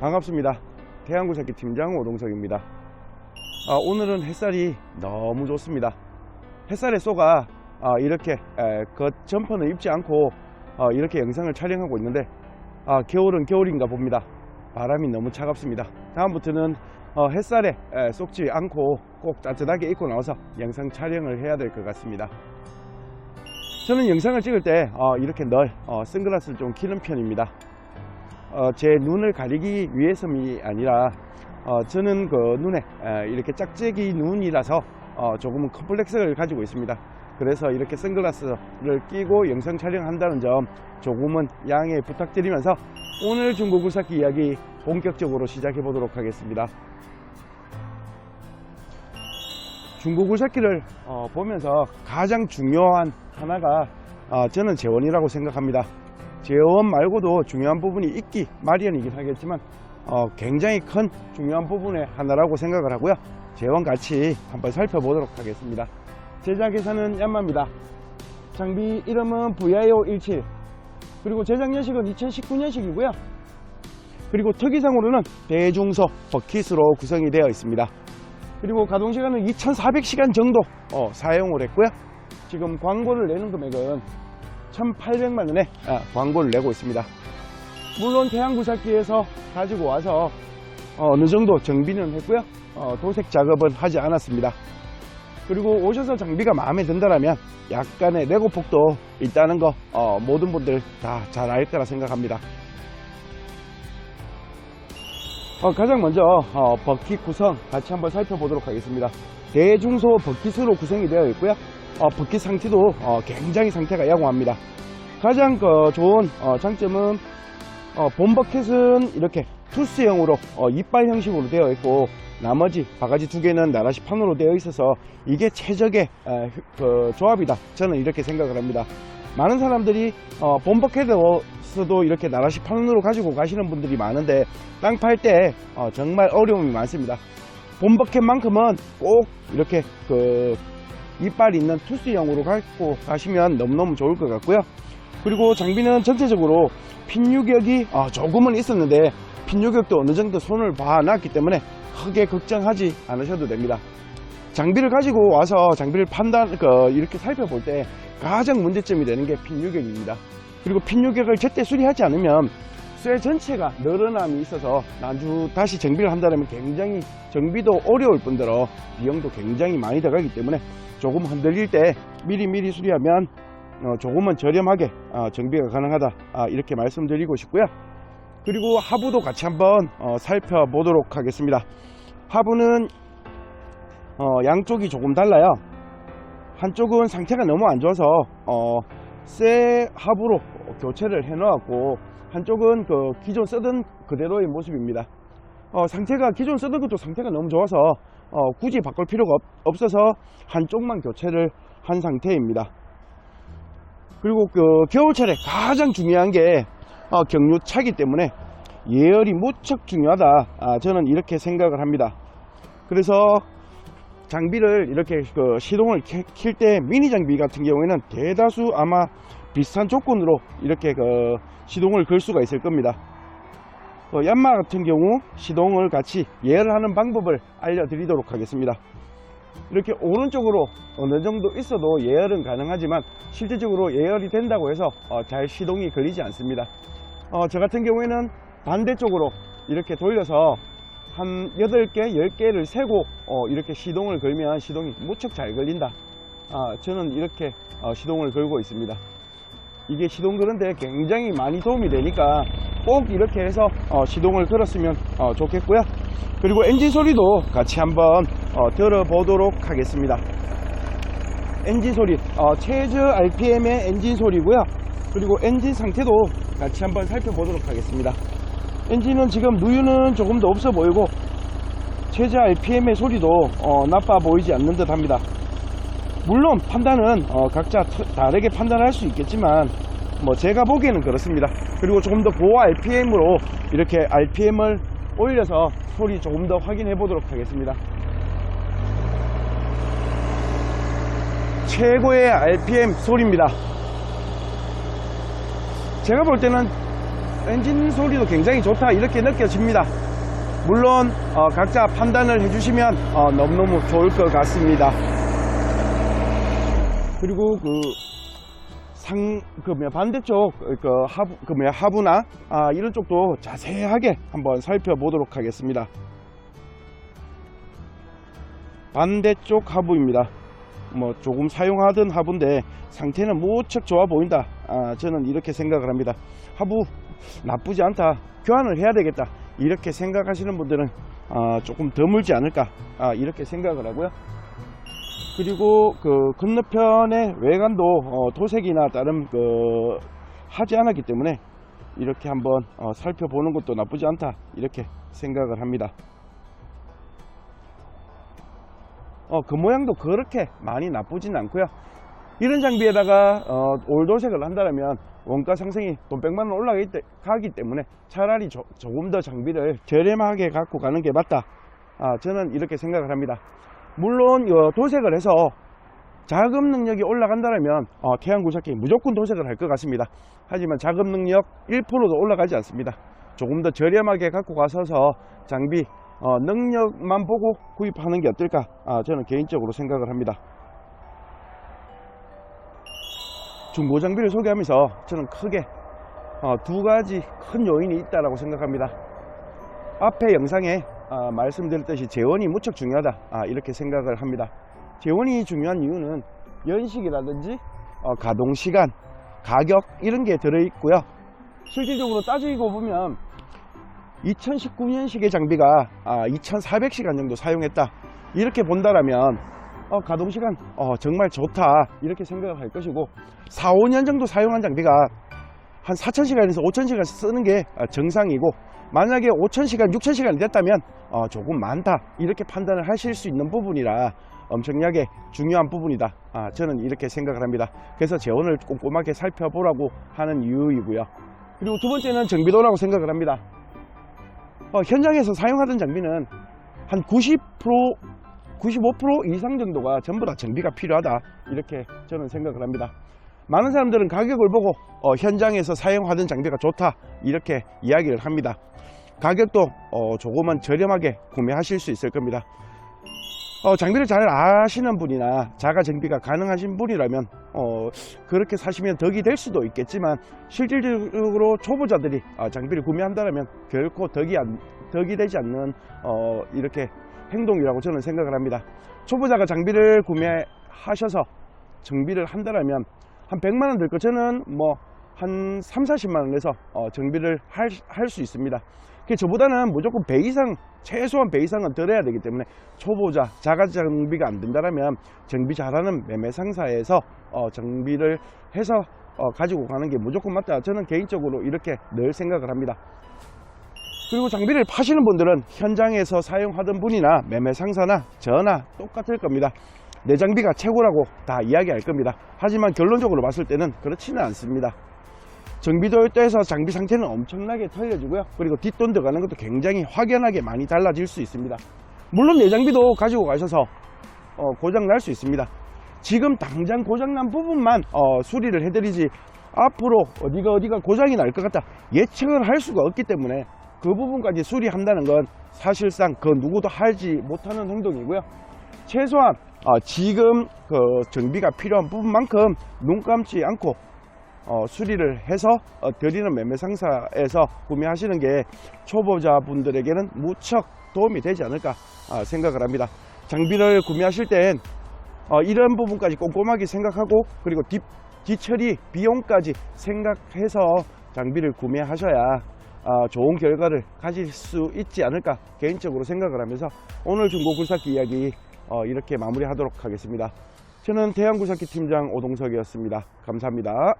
반갑습니다. 태양구석기 팀장 오동석입니다. 오늘은 햇살이 너무 좋습니다. 햇살에 쏘가 이렇게 점퍼는 입지 않고 이렇게 영상을 촬영하고 있는데 겨울은 겨울인가 봅니다. 바람이 너무 차갑습니다. 다음부터는 햇살에 쏘지 않고 꼭 따뜻하게 입고 나와서 영상 촬영을 해야 될 것 같습니다. 저는 영상을 찍을 때 이렇게 늘 선글라스를 좀 끼는 편입니다. 제 눈을 가리기 위해서이 아니라 저는 그 눈에 이렇게 짝짝이 눈이라서 조금은 컴플렉스를 가지고 있습니다. 그래서 이렇게 선글라스를 끼고 영상 촬영한다는 점 조금은 양해 부탁드리면서 오늘 중고 굴삭기 이야기 본격적으로 시작해 보도록 하겠습니다. 중고 굴삭기를 보면서 가장 중요한 하나가 저는 제원이라고 생각합니다. 제원 말고도 중요한 부분이 있기 마련이긴 하겠지만 굉장히 큰 중요한 부분의 하나라고 생각을 하고요. 제원 같이 한번 살펴보도록 하겠습니다. 제작회사는 얀마입니다. 장비 이름은 VIO17, 그리고 제작 년식은 2019년식이고요. 그리고 특이사항으로는 대중소 버킷으로 구성이 되어 있습니다. 그리고 가동시간은 2400시간 정도 사용을 했고요. 지금 광고를 내는 금액은 1800만원에 광고를 내고 있습니다. 물론 태양굴삭기에서 가지고 와서 어느 정도 정비는 했고요. 도색 작업은 하지 않았습니다. 그리고 오셔서 장비가 마음에 든다면 약간의 레고폭도 있다는 거 모든 분들 다 잘 알 거라 생각합니다. 가장 먼저 버킷 구성 같이 한번 살펴보도록 하겠습니다. 대중소 버킷으로 구성이 되어 있고요. 버킷 상태도 굉장히 상태가 양호합니다. 가장 좋은 장점은 본 버킷은 이렇게 투스형으로 이빨 형식으로 되어 있고, 나머지 바가지 두 개는 나라시판으로 되어 있어서 이게 최적의 조합이다, 저는 이렇게 생각을 합니다. 많은 사람들이 본 버킷에서도 이렇게 나라시판으로 가지고 가시는 분들이 많은데 땅 팔 때 정말 어려움이 많습니다. 본 버킷만큼은 꼭 이렇게 이빨 있는 투스형으로 갖고 가시면 너무너무 좋을 것 같고요. 그리고 장비는 전체적으로 핀 유격이 조금은 있었는데 핀 유격도 어느 정도 손을 봐놨기 때문에 크게 걱정하지 않으셔도 됩니다. 장비를 가지고 와서 장비를 이렇게 살펴볼 때 가장 문제점이 되는 게 핀 유격입니다. 그리고 핀 유격을 제때 수리하지 않으면 쇠 전체가 늘어남이 있어서 나중 다시 정비를 한다면 굉장히 정비도 어려울 뿐더러 비용도 굉장히 많이 들어가기 때문에 조금 흔들릴 때 미리 수리하면 조금은 저렴하게 정비가 가능하다, 이렇게 말씀드리고 싶고요. 그리고 하부도 같이 한번 살펴보도록 하겠습니다. 하부는 양쪽이 조금 달라요. 한쪽은 상태가 너무 안 좋아서 새 하부로 교체를 해 놓았고, 한쪽은 기존 쓰던 그대로의 모습입니다. 기존 쓰던 것도 상태가 너무 좋아서 굳이 바꿀 필요가 없어서 한쪽만 교체를 한 상태입니다. 그리고 겨울철에 가장 중요한 게 경유차기 때문에 예열이 무척 중요하다, 저는 이렇게 생각을 합니다. 그래서 장비를 이렇게 시동을 킬 때 미니 장비 같은 경우에는 대다수 아마 비슷한 조건으로 이렇게 시동을 걸 수가 있을 겁니다. 얀마 같은 경우 시동을 같이 예열하는 방법을 알려드리도록 하겠습니다. 이렇게 오른쪽으로 어느 정도 있어도 예열은 가능하지만 실질적으로 예열이 된다고 해서 잘 시동이 걸리지 않습니다. 저 같은 경우에는 반대쪽으로 이렇게 돌려서 한 8개, 10개를 세고 이렇게 시동을 걸면 시동이 무척 잘 걸린다, 저는 이렇게 시동을 걸고 있습니다. 이게 시동 거는데 굉장히 많이 도움이 되니까 꼭 이렇게 해서 시동을 걸었으면 좋겠고요. 그리고 엔진 소리도 같이 한번 들어보도록 하겠습니다. 엔진 소리, 최저 RPM의 엔진 소리고요. 그리고 엔진 상태도 같이 한번 살펴보도록 하겠습니다. 엔진은 지금 누유는 조금 더 없어 보이고 최저 RPM의 소리도 나빠 보이지 않는 듯 합니다. 물론 판단은 각자 다르게 판단할 수 있겠지만 제가 보기에는 그렇습니다. 그리고 조금 더 고화 RPM으로 이렇게 RPM을 올려서 소리 조금 더 확인해 보도록 하겠습니다. 최고의 RPM 소리입니다. 제가 볼 때는 엔진 소리도 굉장히 좋다 이렇게 느껴집니다. 물론 각자 판단을 해주시면 너무너무 좋을 것 같습니다. 그리고 반대쪽 하부나 이런 쪽도 자세하게 한번 살펴보도록 하겠습니다. 반대쪽 하부입니다. 조금 사용하던 하부인데 상태는 무척 좋아 보인다. 저는 이렇게 생각을 합니다. 하부 나쁘지 않다, 교환을 해야 되겠다 이렇게 생각하시는 분들은 조금 드물지 않을까 이렇게 생각을 하고요. 그리고 건너편의 외관도 도색이나 다른 하지 않았기 때문에 이렇게 한번 살펴보는 것도 나쁘지 않다 이렇게 생각을 합니다. 겉모양도 그렇게 많이 나쁘진 않고요. 이런 장비에다가 올도색을 한다면 원가 상승이 돈 100만원 올라가기 때문에 차라리 조금 더 장비를 저렴하게 갖고 가는 게 맞다. 저는 이렇게 생각을 합니다. 물론 도색을 해서 작업 능력이 올라간다면 태양굴삭기 무조건 도색을 할 것 같습니다. 하지만 작업 능력 1%도 올라가지 않습니다. 조금 더 저렴하게 갖고 가서서 장비 능력만 보고 구입하는 게 어떨까 저는 개인적으로 생각을 합니다. 중고 장비를 소개하면서 저는 크게 두 가지 큰 요인이 있다고 생각합니다. 앞에 영상에 말씀드렸듯이 재원이 무척 중요하다 이렇게 생각을 합니다. 재원이 중요한 이유는 연식이라든지 가동시간, 가격 이런 게 들어있고요. 실질적으로 따지고 보면 2019년식의 장비가 2400시간 정도 사용했다 이렇게 본다라면 가동시간 정말 좋다 이렇게 생각을 할 것이고, 4, 5년 정도 사용한 장비가 한 4000시간에서 5000시간 쓰는 게 정상이고, 만약에 5000시간, 6000시간이 됐다면 조금 많다 이렇게 판단을 하실 수 있는 부분이라 엄청나게 중요한 부분이다 저는 이렇게 생각을 합니다. 그래서 재원을 꼼꼼하게 살펴보라고 하는 이유이고요. 그리고 두 번째는 정비도라고 생각을 합니다. 현장에서 사용하던 장비는 한 90%, 95% 이상 정도가 전부 다 정비가 필요하다 이렇게 저는 생각을 합니다. 많은 사람들은 가격을 보고 현장에서 사용하던 장비가 좋다 이렇게 이야기를 합니다. 가격도 조금은 저렴하게 구매하실 수 있을 겁니다. 장비를 잘 아시는 분이나 자가 정비가 가능하신 분이라면 그렇게 사시면 덕이 될 수도 있겠지만, 실질적으로 초보자들이 장비를 구매한다면 결코 덕이 되지 않는 이렇게 행동이라고 저는 생각을 합니다. 초보자가 장비를 구매하셔서 정비를 한다면 한 100만원 들 거 저는 한 3, 40만원 내서 정비를 할 수 있습니다. 저보다는 무조건 배 이상, 최소한 배 이상은 들어야 되기 때문에 초보자, 자가 정비가 안 된다면 정비 잘하는 매매상사에서 정비를 해서 가지고 가는 게 무조건 맞다. 저는 개인적으로 이렇게 늘 생각을 합니다. 그리고 장비를 파시는 분들은 현장에서 사용하던 분이나 매매상사나 저나 똑같을 겁니다. 내 장비가 최고라고 다 이야기할 겁니다. 하지만 결론적으로 봤을 때는 그렇지는 않습니다. 정비도에 따라서 장비 상태는 엄청나게 틀려지고요. 그리고 뒷돈 들어가는 것도 굉장히 확연하게 많이 달라질 수 있습니다. 물론 내 장비도 가지고 가셔서 고장 날 수 있습니다. 지금 당장 고장 난 부분만 수리를 해드리지, 앞으로 어디가 고장이 날 것 같다 예측을 할 수가 없기 때문에 그 부분까지 수리한다는 건 사실상 그 누구도 하지 못하는 행동이고요. 최소한 지금 정비가 필요한 부분만큼 눈 감지 않고 수리를 해서 드리는 매매상사에서 구매하시는 게 초보자분들에게는 무척 도움이 되지 않을까 생각을 합니다. 장비를 구매하실 땐 이런 부분까지 꼼꼼하게 생각하고, 그리고 뒤처리 비용까지 생각해서 장비를 구매하셔야 좋은 결과를 가질 수 있지 않을까 개인적으로 생각을 하면서 오늘 중고 굴삭기 이야기 이렇게 마무리하도록 하겠습니다. 저는 대한굴삭기 팀장 오동석이었습니다. 감사합니다.